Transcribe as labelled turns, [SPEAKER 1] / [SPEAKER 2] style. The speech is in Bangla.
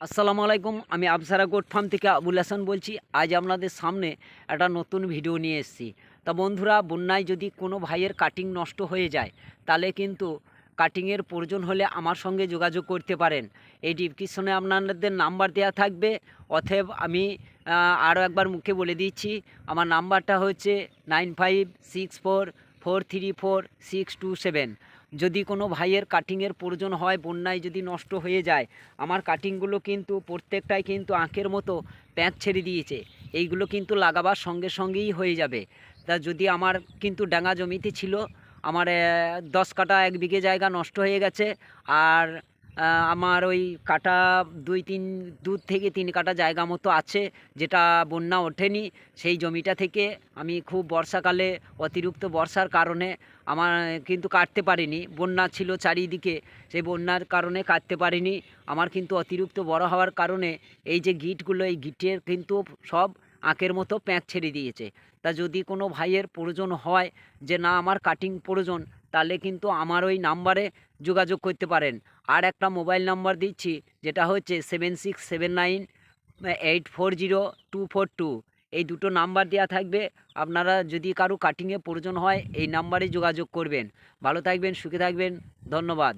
[SPEAKER 1] আসসালামু আলাইকুম। আমি আফসারা গোট ফার্ম থেকে আবুল হাসান বলছি। আজ আপনাদের সামনে একটা নতুন ভিডিও নিয়ে এসেছি। তা বন্ধুরা, বন্যায় যদি কোনো ভাইয়ের কাটিং নষ্ট হয়ে যায়, তাহলে কিন্তু কাটিংয়ের প্রয়োজন হলে আমার সঙ্গে যোগাযোগ করতে পারেন। এই ডিসক্রিপশনে আপনাদের নাম্বার দেওয়া থাকবে। অতএব আমি আরও একবার মুখে বলে দিচ্ছি, আমার নাম্বারটা হচ্ছে 9564434627। যদি কোনো ভাইয়ের কাটিংয়ের প্রয়োজন হয়, বন্যায় যদি নষ্ট হয়ে যায়, আমার কাটিংগুলো কিন্তু প্রত্যেকটাই কিন্তু আঁখের মতো প্যাঁচ ছেড়ে দিয়েছে। এইগুলো কিন্তু লাগাবার সঙ্গে সঙ্গেই হয়ে যাবে। তা যদি আমার কিন্তু ডাঙা জমিতে ছিল, আমার 10 কাঠা 1 বিঘে জায়গা নষ্ট হয়ে গেছে। আর আমার ওই কাটা 2 থেকে 3 কাঠা জায়গা মতো আছে, যেটা বন্যা ওঠেনি। সেই জমিটা থেকে আমি খুব বর্ষাকালে অতিরিক্ত বর্ষার কারণে আমার কিন্তু কাটতে পারিনি। বন্যা ছিল চারিদিকে, সেই বন্যার কারণে কাটতে পারিনি। আমার কিন্তু অতিরিক্ত বড় হওয়ার কারণে এই যে গিঁটগুলো, এই গিঁটের কিন্তু সব আঁকের মতো প্যাঁচ ছেড়ে দিয়েছে। তা যদি কোনো ভাইয়ের প্রয়োজন হয় যে না আমার কাটিং প্রয়োজন, তাহলে কিন্তু আমার ওই নাম্বারে যোগাযোগ করতে পারেন। আর একটা মোবাইল নাম্বার দিচ্ছি, যেটা হচ্ছে 7679840242। এই দুটো নাম্বার দেওয়া থাকবে। আপনারা যদি কারো কাটিংয়ে প্রয়োজন হয়, এই নাম্বারে যোগাযোগ করবেন। ভালো থাকবেন, সুখে থাকবেন। ধন্যবাদ।